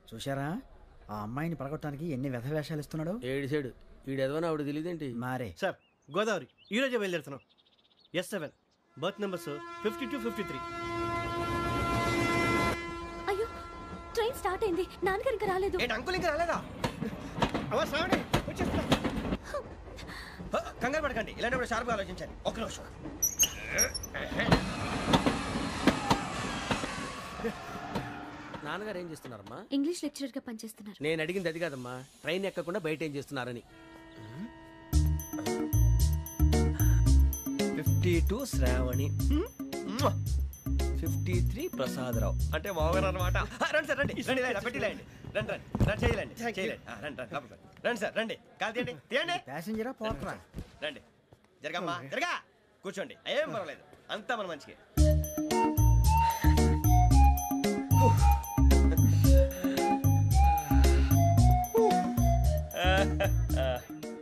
చూశారా ఆ అమ్మాయిని పడగొట్టడానికి ఎన్ని వ్యధ వేషాలు ఇస్తున్నాడు. ఏడిసాడు ఈడెదవని ఆవిడ తెలియదేంటి. మారే సార్ గోదావరి ఈరోజే బయలుదేరుతున్నాం. S7 berth numbers 52, 53. అయ్యో ట్రైన్ స్టార్ట్ అయింది. నాన్నగారు ఇంకా రాలేదు. ఏంటి అంకుల్ ఇంకా రాలేదా? శ్రావణి వచ్చేస్తున్నా. కంగారు పడకండి, ఇలాంటప్పుడు షార్ప్గా ఆలోచించండి. ఒక్క నిమిషం. నాన్నగారు ఏం చేస్తున్నారమ్మా? ఇంగ్లీష్ లెక్చరర్ గా పనిచేస్తున్నారు. నేను అడిగింది అది కాదమ్మా, ట్రైన్ ఎక్కకుండా బయట ఏం చేస్తున్నారని. 52 శ్రావణి, 53 ప్రసాదరావు అంటే మామగారు అనమాట. రండి సార్ రండి రండి, పెట్టి రండి రండి రండి రండి చేయలేండి చేయలేండి రండి రండి రండి సార్ రండి. కాదు తీయండి తీయండి. ప్యాసింజరా పోట్రా. రండి జరగమ్మా జరగా, కూర్చోండి. ఏం పర్వాలేదు, అంతా మన మంచిగా.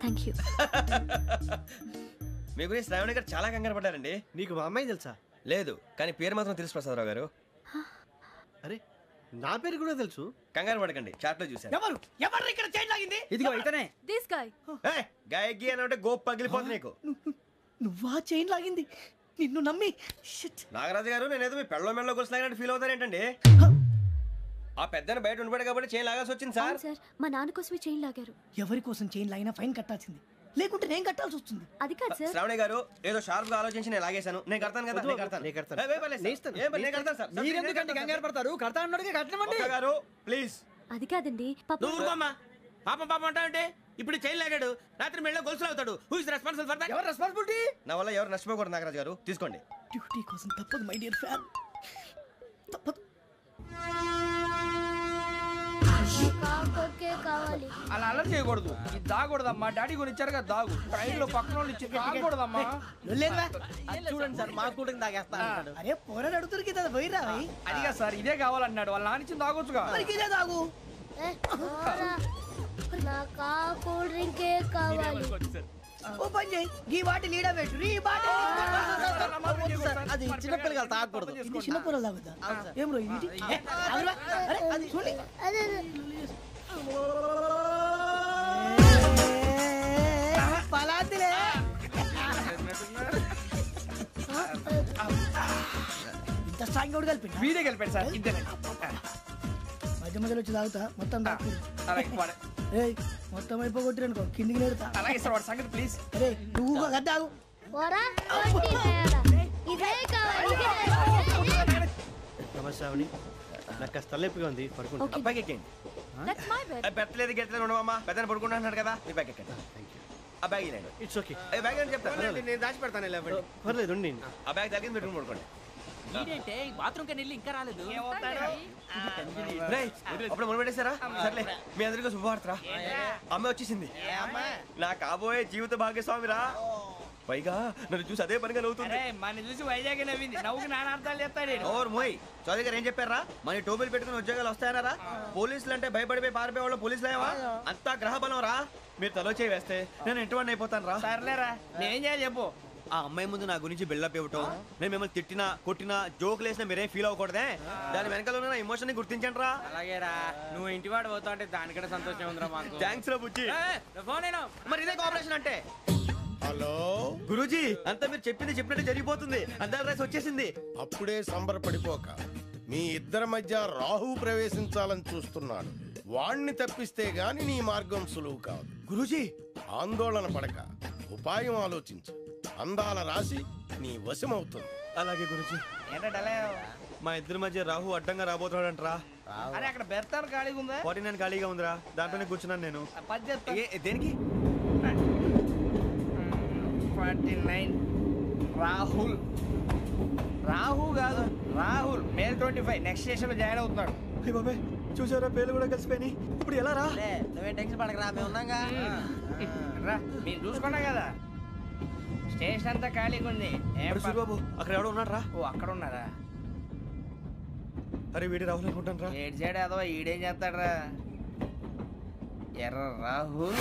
Thank you. మీ గురించి శ్రావణి గారు చాలా కంగారు పడ్డారండి. నీకు మా అమ్మాయి తెలుసా? లేదు, కానీ పేరు మాత్రం తెలుసు ప్రసాదరావు గారు. అరే నా పేరు కూడా తెలుసు. కంగారు పడకండి, చాట్ లో చూసాను. ఎవరు ఎవరు ఇక్కడ చైన్ లాగింది? ఇదిగో ఇతనే. This guy. గాయకి అని అంటే గోప్ పగిలిపోతుంది నీకు. నువ్వా చైన్ లాగింది? నిన్ను నమ్మి. నాగరాజు గారు, నేనేదో మీ పెళ్ళ మెళ్ళలో గురిసిలాగినట్టు ఫీల్ అవుతారేంటండి? ఆ పెద్దని బయట ఉండిపోయాడు కాబట్టి చైన్ లాగాల్సి వచ్చింది సార్. సార్ మా నాన్న కోసమే చైన్ లాగారు. ఎవరి కోసం చైన్ లాగినా ఫైన్ కట్టాల్సింది, లేకుంటే నేను కట్టాల్సి వస్తుంది. అది కాదు సార్. శ్రావణి గారు ఏదో షార్ప్ గా ఆలోచించి నేను లాగేశాను. నేను కడతాను కదా, నేను కడతాను. నేను కడతాను సార్. మీరెందుకంటే కంగారు పడతారు? కడతా అన్నాడుగా కట్టమండి. గారు ప్లీజ్. అది కాదండి పాప. నువ్వు ఊరుకోమ్మా. పాపం పాపం అంటావంటే ఇప్పుడు చైన్ లాగాడు, రాత్రి మెళ్ళ గొలుసులు అవుతాడు. Who is responsible for that? ఎవరు రెస్పాన్సిబిలిటీ? నా వల్ల ఎవరు నష్టపోకూడదు నాగరాజు గారు, తీసుకోండి. డ్యూటీ కోసం తప్పదు మై డియర్ ఫ్యాన్, తప్పదు. అలా అల్లరి చేయకూడదు. ఇది దాగకూడదమ్మా. డాడీ కొని ఇచ్చారు కదా దాగు. ట్రైన్ లో పక్కన వాళ్ళు ఇచ్చి దాగకూడదమ్మా. చూడండి సార్, మా కూడా తాగేస్తా. అరే పోరాడు అడుగుతారు కదా, పోయిరా అదిగా సార్, ఇదే కావాలన్నాడు. వాళ్ళ నాన్న ఇచ్చింది తాగొచ్చుగా. ఇదే తాగు. కూల్ డ్రింకే కావాలి. ఓ పని చేయి, ఈ బాటిల్ లీడ పెట్టు. ఈ బాటిల్ అది చిన్నపిల్లలు తాగకూడదు. ఇది చిన్న పొరలు తాగుతా. ఏం రో ఇది? అరే అది చూడండి. పలాతిలే. ఇంత స్ట్రాంగ్ కూడా కలిపి వీడే కలిపాడు సార్. ఇంతేనే. మధ్య మధ్యలో వచ్చి తాగుతా, మొత్తం తాగుతుంది. అలాగే మొత్తం అయిపోగొట్టిరనుకో కిందికి నేడుతా. అలాగే సార్, వాడు సంగతి ప్లీజ్. అరే నువ్వు కదా తాగు. నమస్కారం. నాకు కాస్త తలెప్పిగా ఉంది, పడుకుంటా. బ్యాగ్ ఎక్కండి. పెట్టలేదు గెట్టలేదు ఉండవమ్మా. పెద్దని పడుకుంటున్నాడు కదా, మీ బ్యాగ్ ఎక్కండి. ఆ బ్యాగ్ ఇలాండి. It's okay. బ్యాగ్ అని చెప్తాను, నేను దాచి పెడతాను. పర్లేదు ఉండి. ఆ బ్యాగ్ తగ్గింది పెట్టుకుని పడుకోండి. బాత్రూమ్ కని ఇంకా రాలేదు. అప్పుడు మొదలు పెట్టేశారా? సర్లే, మీ అందరికీ శుభవార్తరా. అమ్మ వచ్చేసింది, నా కాబోయే జీవిత భాగ్యస్వామిరా. పైగా నన్ను చూసి అదే పనిగా నవ్వుతుంది. మన చూసి వైజాగ్ నవ్వింది. నవ్వుకి నాన్న అర్థాలు చెప్తాడు. ఓర్ మోయ్, చౌదరి గారు ఏం చెప్పారా? మన టోబీలు పెట్టుకుని ఉద్యోగాలు వస్తాయనరా? పోలీసులు అంటే భయపడిపోయి పారిపోయే వాళ్ళు పోలీసులు అయ్యవా? అంతా గ్రహ బలం రా. మీరు తలో చేయి వేస్తే నేను ఇంటివాడిని అయిపోతాను రా. సర్లేరా, నేనేం చేయాలి చెప్పు. ఆ అమ్మాయి ముందు నా గురించి బిల్డప్ ఇవ్వటం, నేను మిమ్మల్ని తిట్టినా కొట్టినా జోకులు వేసినా మీరేం ఫీల్ అవ్వకూడదే. దాని వెనకాల ఉన్న ఎమోషన్ ని గుర్తించండి రా. అలాగేరా, నువ్వు ఇంటి వాడు పోతా అంటే దానికంటే సంతోషం ఉందిరా మాకు. థ్యాంక్స్ రా బుజ్జి. ఫోన్ అయినా మరి ఇదే కోఆపరేషన్ అంటే. హలో గురూజీ, అంతా మీరు చెప్పింది చెప్పినట్టు జరిగిపోతుంది. అందాల రైస్ వచ్చేసింది. అప్పుడే సంబరపడిపోక, మీ ఇద్దరి మధ్య రాహు ప్రవేశించాలని చూస్తున్నాడు. వాణ్ణి తప్పిస్తే గాని నీ మార్గం సులువు కాదు. గురూజీ, ఆందోళన పడక, ఉపాయం ఆలోచించు. అందాల రాశి నీ వశమవుతుంది. అలాగే గురూజీ. ఏంటంటే మా ఇద్దరి మధ్య రాహు అడ్డంగా రాబోతున్నాడంట్రా. అరే అక్కడ బెర్తాను ఖాళీగా ఉందా? 49 ఖాళీగా ఉందిరా, దాంట్లోనే కూర్చున్నాను నేను. దేనికి? 49 రాహుల్. రాహు కాదు, రాహుల్. మే 25 నెక్స్ట్ స్టేషన్ లో జాయిన్ అవుతున్నాడు. బాబాయ్ చూసారా, పేర్లు కూడా కలిసిపోయి. ఇప్పుడు ఎలా రా? నువ్వే టెన్షన్ పడకరా, మేము ఉన్నాగా. రా, మీరు చూసుకున్నా కదా. స్టేషన్ అంతా ఖాళీగా ఉంది. బాబు అక్కడ ఎవడో ఉన్నాడు రా. ఓ అక్కడ ఉన్నారా? అరే వీడి రాహుల్ అనుకుంటాను రా. ఏడు సైడ్ అదో ఈడేం చేస్తాడరా? ఎర్ర రాహుల్.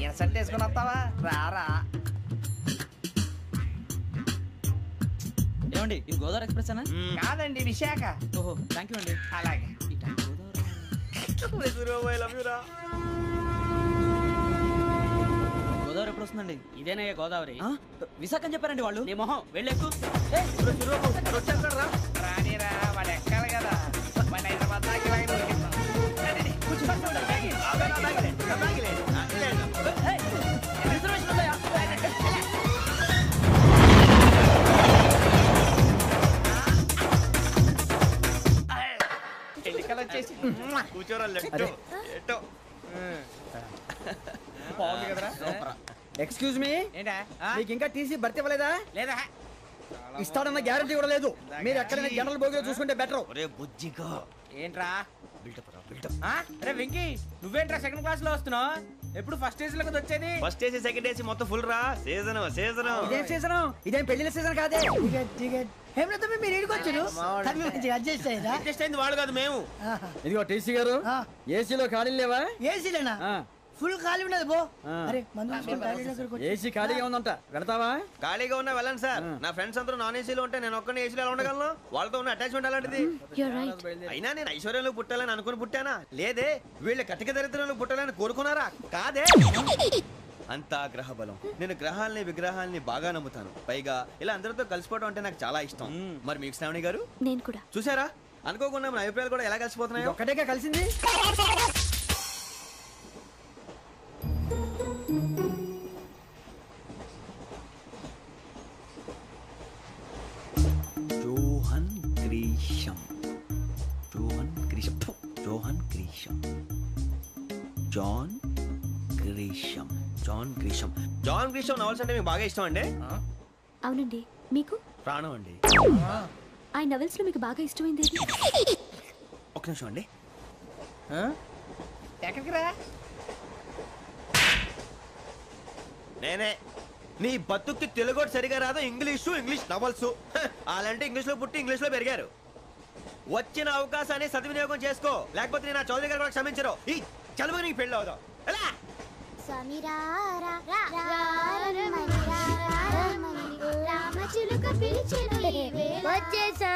ఈయన సెట్ వేసుకుని వస్తావా? రారా. ఏమండి ఇది గోదావరి ఎక్స్ప్రెస్ అనా? కాదండి విశాఖ. ఓహో థ్యాంక్ యూ అండి. అలాగే. ఈ టైం గోదావరి ఎప్పుడు వస్తుందండి? ఇదేనయ్య గోదావరి. విశాఖ అని చెప్పారండి వాళ్ళు. నీ మొహం వెళ్ళెక్కు. రానిరా వాడు ఎక్కాలి కదా. మన హైదరాబాద్ దాకా ఇలాగే దొరికిస్తాం. రండి, కూర్చోండి. రిజర్వేషన్ ఉన్నాయా? ఎన్నికలు వచ్చేసి కూర్చోరా బాగుంది కదరా. ఎక్స్క్యూజ్ మీ, ఏంటా? మీకు ఇంకా టీసీ భర్తీ ఇవ్వలేదా? లేదా ఇస్తాడన్న గ్యారంటీ కూడా లేదు. మీరు ఎక్కడైనా జనరల్ బోగిలో చూసుకుంటే బెటర్. ఒరే బుజ్జిగా ఏంట్రా? బిల్డప్ అరే వెంకీ, నువ్వేంట్రా సెకండ్ క్లాస్ లో వస్తున్నావు? ఎప్పుడు ఫస్ట్ ఏజ్ లో కదా వచ్చేది? ఫస్ట్ ఏసీ సెకండ్ ఏసీ మొత్తం ఫుల్ రా. సీజన్ ఇదేం సీజన్? ఇదేం పెళ్లిన సీజన్ కాదే. మీరు ఏడుకొచ్చారు అడ్జస్ట్ అయ్యారా? అడ్జస్ట్ అయింది వాళ్ళు కాదు మేము. ఇదిగో టీసీ గారు, ఏసీలో ఖాళీ లేవా? ఏసీలేనా? ఫుల్ ఖాళీ ఉన్నది బో. అరే మందు ఏసీ ఖాళీగా ఉందంట, వెళతావా? ఖాళీగా ఉన్నా వెళ్ళండి సార్. నా ఫ్రెండ్స్ అందరూ నాన్ ఏసీలో ఉంటే నేను ఒక్కనే ఏసీలో ఎలా ఉండగలను? వాళ్ళతో ఉన్న అటాచ్మెంట్ అలాంటిది. You're right. అయినా నేను ఐశ్వర్యంలో పుట్టాలని అనుకుని పుట్టానా? లేదే. వీళ్ళ కటిక దరిద్రంలో పుట్టాలని కోరుకున్నారా? కాదే. అంతా గ్రహ బలం. నేను గ్రహాలని విగ్రహాలని బాగా నమ్ముతాను. పైగా ఇలా అందరితో కలిసిపోవడం అంటే నాకు చాలా ఇష్టం. మరి మీకు శ్రావణి గారు? నేను కూడా. చూసారా, అనుకోకుండా మన అభిప్రాయాలు కూడా ఎలా కలిసిపోతున్నాయో. ఒక్కటేగా కలిసింది. John Grisham, John Grisham, John Grisham, John Grisham, John Grisham. John Grisham novels అంటే మీకు బాగా ఇష్టం అండి? అవునండి. మీకు? ప్రాణం అండి. ఆ నవెల్స్ లో మీకు బాగా ఇష్టమైంది ఏది? ఒక్క నిమిషం అండి. ఎక్కడికి రా? నేనే. నీ బతుక్కి తెలుగు సరిగా రాదు, ఇంగ్లీష్ నవల్స్. అలాంటి ఇంగ్లీష్ లో పుట్టి ఇంగ్లీష్ లో పెరిగారు. వచ్చిన అవకాశాన్ని సద్వినియోగం చేసుకో, లేకపోతే నేను ఆ చౌదరి గారు కూడా క్షమించరు. ఈ చదువు నీకు పెళ్ళి అవుదాం. ఎలా? వచ్చేసా,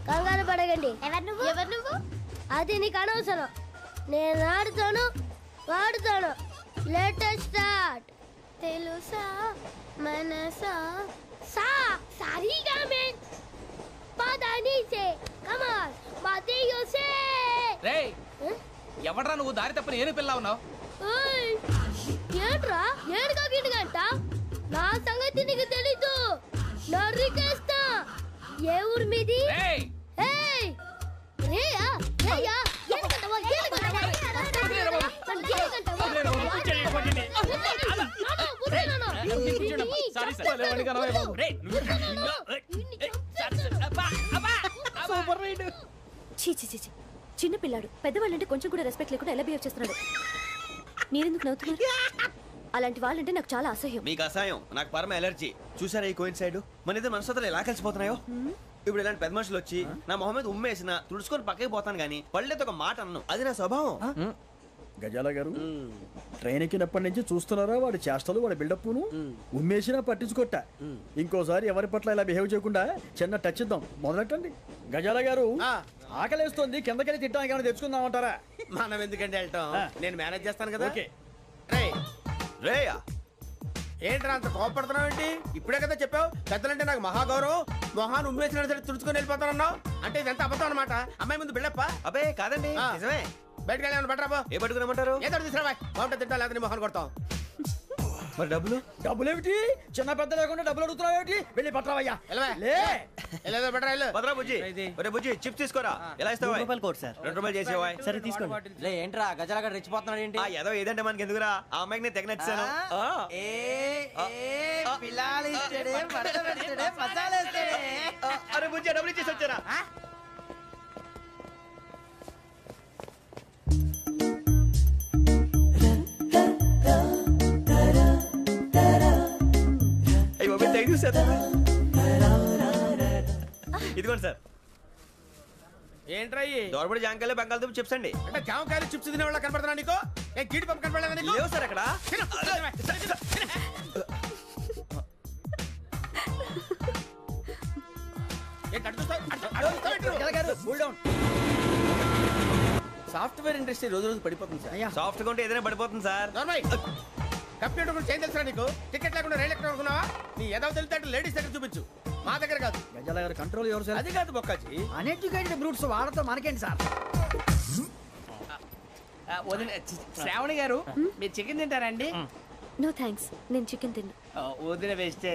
కంగారు పడగండి. ఎవరు నువ్వు? అది నీకు అనవసరం. నేను ఆడుతాను, వాడుతాను. Latest start. తెలుసా మనసా సా సారీగా మే పదని సే కమాన్ మాదేయో సే. రేయ్ ఎవడ్రా నువ్వు? దారి తప్పని ఏను పిల్ల ఉన్నావు? ఓయ్ ఏంట్రా ఏడుగా గిడుగంట? నా సంగతి నీకు తెలీదు. నరికేస్తా. ఏ ఊరు మీది? రేయ్ ఏయ్ రేయా రేయా ఏడుగంటవా ఏడుగంటవా చిన్న పిల్లాడు పెద్దవాళ్ళంటే కొంచెం కూడా రెస్పెక్ట్ లేకుండా ఎలా బిహేవ్ చేస్తున్నాడు. మీరెందుకు నవ్వుతున్నారు? అలాంటి వాళ్ళంటే నాకు చాలా అసహ్యం. మీకు అసహ్యం, నాకు పరమ ఎలర్జీ. చూసారా ఈ కోయిన్సైడ్? మన ఇద్దరు మనస్తత్వాలు ఎలా కలిసిపోతున్నాయో. ఇప్పుడు ఇలాంటి పెద్ద మనుషులు వచ్చి నా మొహం మీద ఉమ్మేసిన తుడుచుకొని పక్కకి పోతాను గానీ పళ్ళేతో ఒక మాట అన్ను. అది నా స్వభావం. గజాల గారు, ట్రైన్ ఎక్కినప్పటి నుంచి చూస్తున్నారా వాడి చేష్టలు, వాడి బిల్డప్ను? ఉమ్మేసినా పట్టించుకోట. ఇంకోసారి ఎవరి పట్ల ఇలా బిహేవ్ చేయకుండా చిన్న టచ్ ఇద్దాం. మొదలెట్టండి. గజాల గారు, ఆకలేస్తుంది, కిందకెళ్ళి తిట్టడానికి ఏమైనా తెచ్చుకుందామంటారా? మనం ఎందుకంటే వెళ్తాం, నేను మేనేజ్ చేస్తాను కదా. ఓకే. రేయా ఏంట్రా అంత కోపడుతున్నావు ఏంటి? ఇప్పుడే కదా చెప్పావు పెద్దలంటే నాకు మహాగౌరవం, మొహాన్ని ఉమ్మేసిన సరే తుడుచుకొని వెళ్ళిపోతానన్నావు. అంటే ఇదంతా అబద్ధం అనమాట. అమ్మాయి ముందు బిల్డప్ప? అబ్బే కాదండి, నిజమే. బయటకు వెళ్ళి బట్రాబో. ఏ పట్టుకురమ్మంటారు? ఏదో తీసుకురా బాగుంటుంది, తింటా లేదా మొహాన్ని కొడతాం. మరి డబ్బులు? డబ్బులేమిటి? చిన్న పెద్ద లేకుండా డబ్బులు అడుగుతున్నావు ఏమిటి? వెళ్ళి పట్టరావయ్యా. బట్రా వెళ్ళు. భద్రా బుజ్జి, ఒరే బుజ్జి చిప్స్ తీసుకోరా. ఎలా ఇస్తావా? Court sir. 2 రూపాయలు చేసేవా? సరే తీసుకోండి. ఏంట్రా గజాలగా రెచ్చిపోతున్నాడు ఏంటి? ఏదో ఏదంటే మనకి ఎందుకురా, ఆ అమ్మాయికి నేను తెగ నచ్చాను. అరే బుజ్జి డబ్బులు ఇచ్చేసి వచ్చారా? ఇదిగోండి సార్. ఏంట్రా దోరబడి జాంకాయలు బంగాళదుంప చిప్స్ అండి. అంటే జామకాయలు చిప్స్ తినే వాళ్ళ కనపడుతున్నా నీకు? ఏ గీడి పంపు కనపడలేదా నీకు? లేవు సార్ అక్కడ. సాఫ్ట్వేర్ ఇండస్ట్రీ రోజు రోజు పడిపోతుంది సార్. సాఫ్ట్ గా ఉంటే ఏదైనా పడిపోతుంది సార్. కంప్యూటర్ గురించి ఏం తెలుసా నీకు? టికెట్ లేకుండా రైలు ఎక్కడ అనుకున్నావా? నీ ఏదో తెలితే లేడీస్ దగ్గర చూపించు, మా దగ్గర కాదు. గజాల గారు కంట్రోల్ ఎవరు సార్? అది కాదు బొక్కాజీ. అన్ఎడ్యుకేటెడ్ బ్రూట్స్ వాళ్ళతో మనకేంటి సార్? వదిన శ్రావణి గారు మీరు చికెన్ తింటారండి? నో థ్యాంక్స్, నేను చికెన్ తిన్నా. వదిన వేస్తే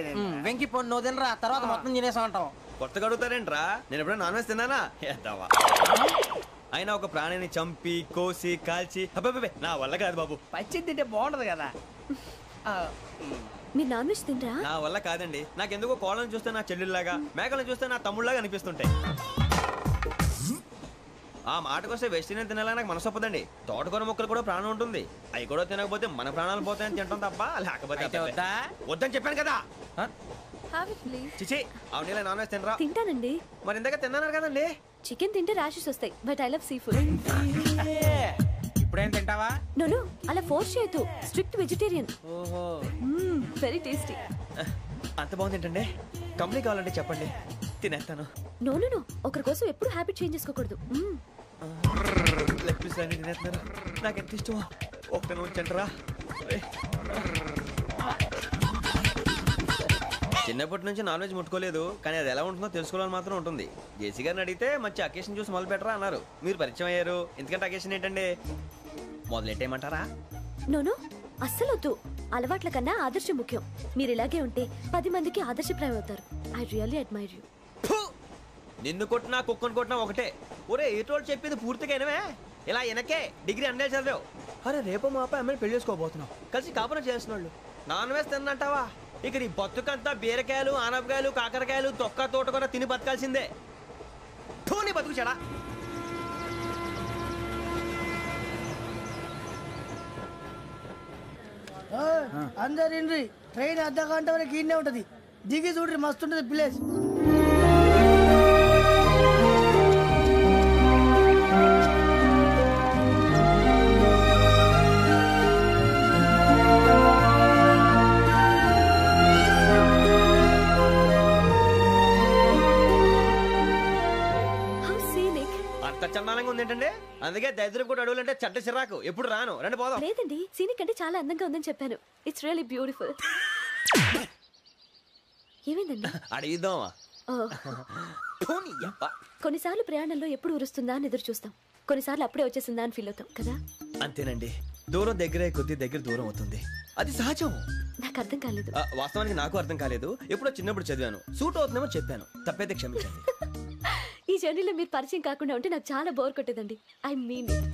వెంకి పొన్ను నువ్వు తినరా, తర్వాత మొత్తం తినేసా ఉంటాం. కొత్తగా అడుగుతారేంట్రా? నేను ఎప్పుడైనా నాన్ వెజ్ తిన్నానా? ఎద్దావా. అయినా ఒక ప్రాణిని చంపి కోసి కాల్చి అబ్బబ్బే నా వల్ల కాదు బాబు. పచ్చి తింటే బాగుంటది కదా. మీరు నాన్ వెజ్ తినరా? నా వల్ల కాదండి. నాకెందుకో కోళ్ళని చూస్తే నా చెల్లెళ్ళలాగా, మేకలను చూస్తే నా తమ్ముళ్ళలాగా అనిపిస్తుంటాయి. ఆ మాటకొస్తే వెస్టిరియన్ తినాలని నాకు మనసు ఒప్పదండి. తోటకూర మొక్కలు కూడా ప్రాణం ఉంటుంది. అవి కూడా తినకపోతే మన ప్రాణాలు పోతాయని తింటాం తప్ప లేకపోతే వద్దని చెప్పాను కదా. చిచి అవునీ నాన్ వెజ్ తినరా? తింటానండి. మరి ఇందాక తిన్నాను కదండి. చికెన్ తింటే ర్యాషెస్ వస్తాయి, but I love sea food. ఇప్పుడేం తింటావా? నో అలా ఫోర్స్ చేయొద్దు. Strict vegetarian. ఓహో, వెరీ టేస్టీ. అంత బాగుంది ఏంటండి? కంప్లీట్ కావాలంటే చెప్పండి, తినేస్తాను. నో ఒకరి కోసం ఎప్పుడు హ్యాబిట్ చేంజ్ చేసుకోకూడదు. లెగ్ పీస్ అన్ని తినేస్తున్నారు. నాకు ఎంత ఇష్టమో ఒక్క ఉంచండిరా. చిన్నప్పటి నుంచి నాన్ వెజ్ ముట్టుకోలేదు, కానీ అది ఎలా ఉంటుందో తెలుసుకోవాలని మాత్రం ఉంటుంది. జేసీ గారిని అడిగితే మంచి అకేషన్ చూసి మొదలు పెట్టరా అన్నారు. మీరు పరిచయం అయ్యారు, ఎందుకంటే అకేషన్ ఏంటండి? మొదలెట్టేయమంటారా? నో అస్సలు వద్దు. అలవాట్ల కన్నా ఆదర్శం ముఖ్యం. మీరు ఇలాగే ఉంటే 10 మందికి ఆదర్శప్రాయం అవుతారు. I really admire you. నిన్ను కొట్టినా కుక్కను కొట్టినా ఒకటే. ఒరే ఏటోళ్ళు చెప్పింది పూర్తిగా వినవే. ఇలా వెనకే డిగ్రీ అన్నే చదివావు. అరే రేపు మా అబ్బాయి అమ్మని పెళ్లి చేసుకోబోతున్నావు, కలిసి కాపురం చేస్తున్నాళ్ళు. Non veg తిన్నంటావా? ఇక నీ బతుకంతా బీరకాయలు ఆనపకాయలు కాకరకాయలు తొక్క తోట కూడా తిని బతకాల్సిందే. నీ బతుకు చెడా. అందరు ఇండ్రి, ట్రైన్ అర్ధ గంట వరకు ఇన్నే ఉంటది. దిగి చూడ్రి, మస్తు ఉంటది ప్లేస్. చందానంగా ఉంది ఏంటండి? అందుకే దరిద్రం కూడా అడవులంటే చెడ్డ చిరాకు. ఎప్పుడు రాను, రండి పోదాం. లేదండి, సీనిక్ అంటే చాలా అందంగా ఉందని చెప్పాను. It's really beautiful. ఏమైందండి? అడిగిద్దామా? కొన్నిసార్లు ప్రయాణంలో ఎప్పుడు ఉరుస్తుందా అని ఎదురు చూస్తాం, కొన్నిసార్లు అప్పుడే వచ్చేసిందా అని ఫీల్ అవుతాం కదా. అంతేనండి, దూరం దగ్గరే కొద్ది దగ్గర దూరం అవుతుంది, అది సహజం. నాకు అర్థం కాలేదు. వాస్తవానికి నాకు అర్థం కాలేదు. ఎప్పుడో చిన్నప్పుడు చదివాను, సూట్ అవుతుందేమో చెప్పాను, తప్పైతే క్షమించండి. ఈ జర్నీలో మీరు పరిచయం కాకుండా ఉంటే నాకు చాలా బోర్ కొట్టేదండి. I mean it.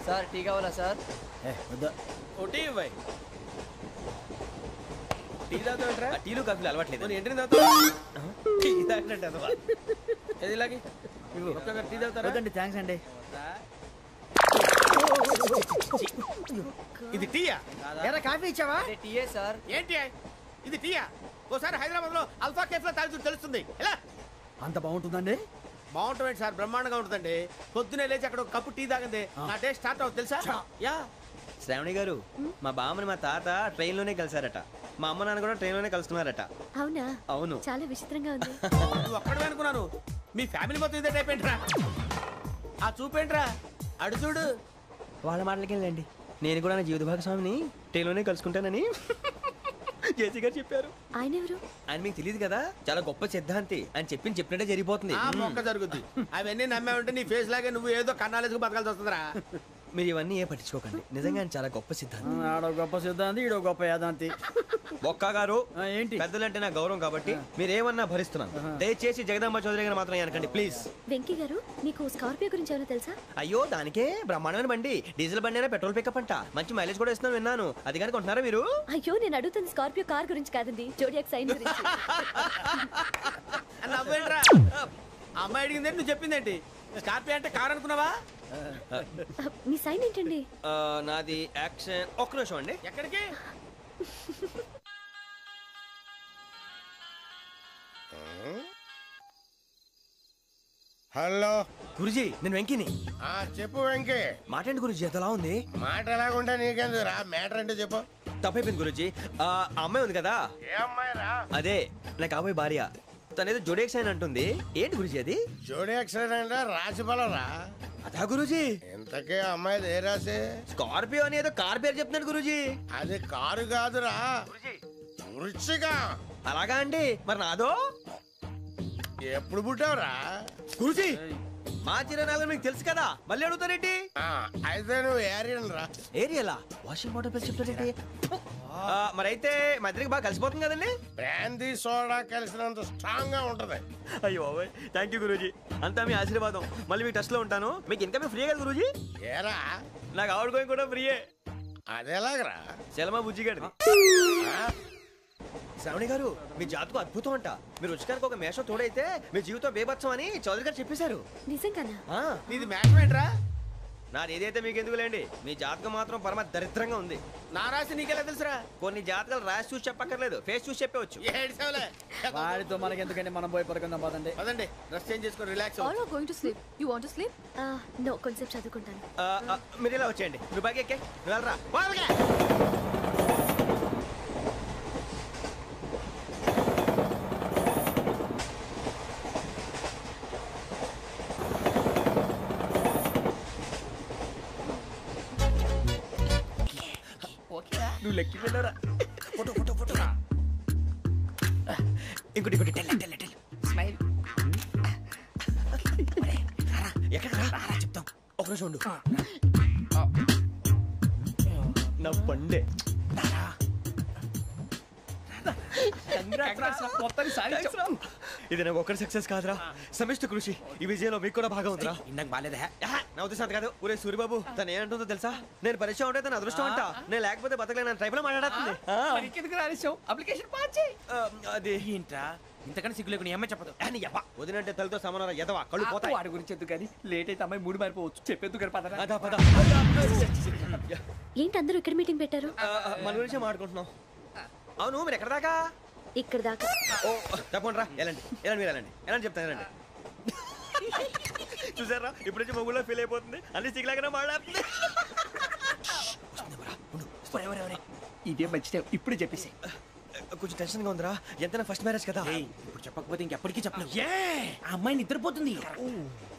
Sir tea కావాలా సార్? టీ తాగుతాంట్రా? టీలు కాఫీలు అలవాట్లేదు. ఏంటి తాగుతావు? టీ తాగినట్టు ఏది ఇలాగే టీ తాగుతారా? థ్యాంక్స్ అండి. ఇది టీయా? కాఫీ ఇచ్చావా? టీయే సార్. ఏంటి ఇది టీయా? ఓసారి హైదరాబాద్ లో అల్ఫా కేఫ్ లో తాగుతూ తెలుస్తుంది. ఎలా అంత బాగుంటుందండి? బాగుంటుంది సార్, బ్రహ్మాండంగా ఉంటుందండి. పొద్దునే లేచి అక్కడ ఒక కప్పు టీ తాగింది నా డే స్టార్ట్ అవుతుంది తెలుసా? యా. శ్రావణి గారు, మా బామ్మని మా తాత ట్రైన్ లోనే కలిసారట, మా అమ్మ నాన్న కూడా ట్రైన్ లోనే కలుసుకున్నారట. అవునా? అవును. చాలా విచిత్రంగా ఉంది. నువ్వు ఒక్కడే అనుకున్నాను, మీ ఫ్యామిలీ మొత్తం ఇదే టైప్ ఏంట్రా? ఆ చూపేంట్రా, అడు చూడు. వాళ్ళ మాటలకి వెళ్ళండి, నేను కూడా నా జీవిత భాగస్వామిని ట్రైన్ లోనే కలుసుకుంటానని జేసీ గారు చెప్పారు. ఆయన ఎవరు? ఆయన మీకు తెలియదు కదా, చాలా గొప్ప సిద్ధాంతి అని చెప్పినట్టే జరిగిపోతుంది. ఆ మొక్క జరుగుద్ది. అవన్నీ నమ్మావంటే నీ ఫేస్ లాగే నువ్వు ఏదో కన్నాలేసుకు బతకాల్సి వస్తుందిరా. మీరు ఇవన్నీ ఏ పట్టించుకోకండి, నిజంగా ఆయన చాలా గొప్ప సిద్ధాంతి. ఆడో గొప్ప సిద్ధాంతి, ఈడో గొప్ప యాదాంతి. బొక్క గారు, ఏంటి? పెద్దలంటే నా గౌరవం కాబట్టి మీరేమన్నా భరిస్తున్నాను. దయచేసి జగదాంబ చౌదరి గారు మాత్రం అనకండి ప్లీజ్. వెంకీ గారు, మీకు స్కార్పియో గురించి ఏమైనా తెలుసా? అయ్యో దానికే బ్రహ్మాండమైన బండి, డీజిల్ బండి అయినా పెట్రోల్ పికప్ అంట, మంచి మైలేజ్ కూడా ఇస్తున్నాను విన్నాను. అది కానీ కొంటున్నారా మీరు? అయ్యో నేను అడుగుతుంది స్కార్పియో కార్ గురించి కాదండి, జోడియాక్ సైన్ గురించి. నవ్వేంట్రా? అమ్మాయి అడిగిందేంటి, నువ్వు చెప్పిందేంటి? స్కార్పియో అంటే కార్ అనుకున్నావా? మీ సైన్ ఏంటండి? నాది యాక్షన్. ఒక్క నిమిషం అండి. ఎక్కడికి? హలో గురుజీ నేను వెంకిని. చెప్పు వెంకీ. మాటండి గురుజీ ఎంతలా ఉంది? మాట ఎలాగుంటా నీకెందుకు రా, మ్యాటర్ అంటే చెప్పు. తప్పైపోయింది గురుజీ. ఆ అమ్మాయి ఉంది కదా, ఏ అమ్మాయి రా? అదే నాకు కాబోయే భార్య. తనేదో జోడేక్స్ అని అంటుంది. ఏంటి గురుజీ అది? జోడి యాక్సిడెంట్ రాసి బలరా. అదా గురుజీ? ఇంతకే అమ్మాయిది ఏ రాసి? స్కార్పియో అని ఏదో కార్ పేరు చెప్తున్నాడు గురుజీ. అది కారు కాదురా, వృచ్చిక. అలాగా అండి, మరి నాదో? ఎప్పుడు పుట్టావురా? గురుజీ మా చిరనాలు మీకు తెలుసు కదా, మళ్ళీ అడుగుతారేంటి? అయితే నువ్వు ఏరియన్ రా. ఏరియలా? వాషింగ్ వాటర్ పేరు చెప్తారేంటి? మరైతే మా ఇద్దరికి బాగా కలిసిపోతుంది కదండి. బ్రాందీ సోడా కలిసినంత స్ట్రాంగ్ గా ఉంటది. అయ్యో థ్యాంక్ యూ గురూజీ, అంతా మీ ఆశీర్వాదం. మళ్ళీ మీ టచ్ లో ఉంటాను. మీకు ఇంకా ఫ్రీ కదా గురూజీ? ఏరా నాకు ఆవిడ గోయింగ్ కూడా ఫ్రీయే. అదేలాగరా? చలమా బుజ్జి గారి. శ్రావణి గారు మీ జాతకు అద్భుతం అంట. మీరు రుచికారికి ఒక మేషం తోడైతే మీ జీవితం బేబత్సం అని చౌదరి గారు చెప్పేశారు. నిజంగానా? నీది మేషం ఏంట్రా? నాది ఏదైతే మీకు ఎందుకులేండి, మీ జాతకం మాత్రం పరమ దరిద్రంగా ఉంది. నా రాసి నీకెలా తెలుసురా? కొన్ని జాతకాలు రాసి చూసి చెప్పక్కర్లేదు, ఫేస్ చూసి చెప్పవచ్చు. వాడితో మనకి ఎందుకంటే మనం పోయి పడుకుందాం పదండి. పదండి, డ్రెస్ చేంజ్ చేసుకొని relax. All are going to sleep. You want to sleep? No, కొంచెం చదువుకుంటాను. మీరు ఇలా వచ్చేయండి. నువ్వు బాగా ఎక్కే, నువ్వు వెళ్ళరా. నువ్వు లెక్కి వెళ్ళరా. Photo photo photo. ఇంకోటి ఇంకోటి. Tell smile. ఎక్కడ చెప్తాం, ఒక నిమిషం ఉండు. నా పండే ఇది నాకు ఒక్కరి సక్సెస్ కాదురా, సమిష్టి కృషి. ఈ విజయంలో మీకు కూడా భాగం ఉందిరా. ఇందాక బాగాలేదా? నా ఉద్దేశం కాదు. ఊరే సూర్యబాబు తను ఏమంటుందో తెలుసా? నేను పరిచయం ఉంటే తన అదృష్టం అంట. నేను లేకపోతే బతకలేను ట్రైబ్ లో మాట్లాడుతుంది. అది ఏంట్రా ఇంతకన్నా సిగ్గు లేకుండా ఏమై చెప్పదు. వదినంటే తలతో సమానం ఎదవా, కళ్ళు పోతాయి. వాడి గురించి ఎందుకు కానీ లేట్ అయితే అమ్మాయి మూడు మారిపోవచ్చు. చెప్పేందుకు గారు పద. అదా పద. ఏంటి అందరూ ఇక్కడ మీటింగ్ పెట్టారు? మన గురించే మాట్లాడుకుంటున్నాం. అవును మీరు ఎక్కడ దాకా? ఇక్కడ దాకా. ఓ తప్పకుండా రా, వెళ్ళండి వెళ్ళండి, మీరు వెళ్ళండి వెళ్ళండి, చెప్తాను వెళ్ళండి. చూసారా ఇప్పుడు నుంచి మొగుల్లో ఫీల్ అయిపోతుంది, అన్ని సిగ్లాగానే మాట్లాడుతుంది. ఇదే మంచి టైం, ఇప్పుడు చెప్పేసి. కొంచెం టెన్షన్ గా ఉందిరా, ఎంతైనా ఫస్ట్ మ్యారేజ్ కదా. ఇప్పుడు చెప్పకపోతే ఇంకెప్పటికీ చెప్పలేదు. ఆ అమ్మాయి నిద్రపోతుంది.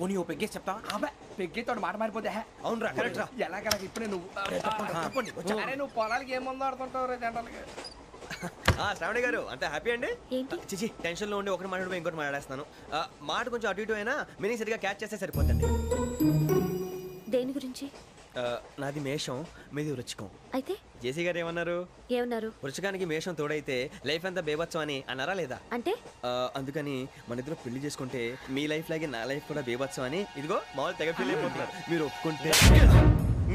పోనీ ఓ పెగ్గేసి చెప్తా. పెగ్గేతో మాట మారిపోతే. అవునరా, కరెక్ట్ రా. ఎలాగలా ఇప్పుడే నువ్వు అరే నువ్వు పొలాలకి ఏం ముందు ఆడుతుంటావు రే జనరల్గా. శ్రావణి గారు అంత హ్యాపీ అండి? ఏంటి? చిచి టెన్షన్ లో ఉండి ఒకటి మాట్లాడిపోయి ఇంకోటి మాట్లాడేస్తాను. మాట కొంచెం అటు ఇటు అయినా మీనింగ్ సరిగా క్యాచ్ చేస్తే సరిపోతుంది. దేని గురించి? నాది మేషం, మీది వృచ్చికం. అయితే జేసీ గారు ఏమన్నారు? ఏమన్నారు? వృచ్చికానికి మేషం తోడైతే లైఫ్ అంతా బేబత్సం అని అన్నారా లేదా? అంటే అందుకని మన ఇద్దరు పెళ్లి చేసుకుంటే మీ లైఫ్ లాగే నా లైఫ్ కూడా బేబత్సం అని ఇదిగో మామూలు తెగ ఫీల్ అయిపోతున్నారు. మీరు ఒప్పుకుంటే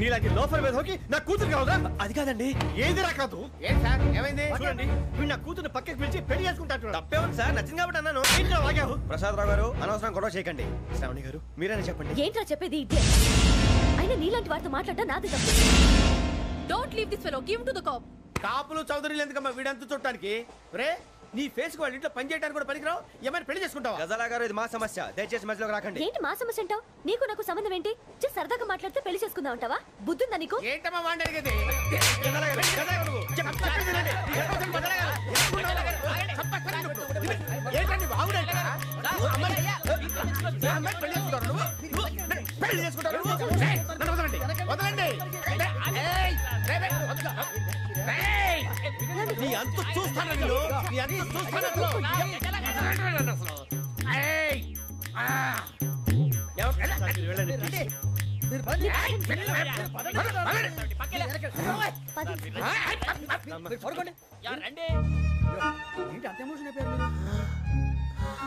నీలాంటి లోఫర్ మీద హోకి నా కూతురు కావదా? అది కాదండి. ఏది రాకాదు. ఏంటి సార్ ఏమైంది? చూడండి వీడు నా కూతురు పక్కకి పిలిచి పెళ్లి చేసుకుంటాడు. తప్పే ఉంది సార్, నచ్చింది కాబట్టి అన్నాను. ప్రసాద్ రావు గారు అనవసరం గొడవ చేయకండి. శ్రావణి గారు మీరైనా చెప్పండి. ఏంట్రా చెప్పేది? ఇదే అయినా నీలాంటి వారితో మాట్లాడటం నాది తప్పు. Don't leave this fellow, give to the cop. కాపులు చౌదరులు ఎందుకమ్మా వీడంతా చుట్టానికి? రే నీ ఫేస్ కు వాళ్ళ ఇంట్లో పని చేయడానికి కూడా పనికిరావు. ఏమైనా పెళ్లి చేసుకుంటావా? గజాలా గారు ఇది మా సమస్య, దయచేసి మధ్యలోకి రాకండి. ఏంటి మా సమస్య అంటావు? నీకు నాకు సంబంధం ఏంటి? జస్ట్ సరదాగా మాట్లాడితే పెళ్లి చేసుకుందాం అంటావా? బుద్ధుందా నీకు? ఏంటమ్మా వాడిని అడిగేది? పెళ్లి చేసుకుంటారు. వదలండి. నీ అంత చూస్తాను, నీ అంత చూస్తాను.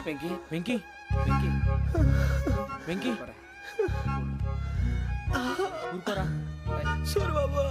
వెంకీ వెంకీ వెంకీ వెంకీ ఊరుకోరా. సూర్యబాబు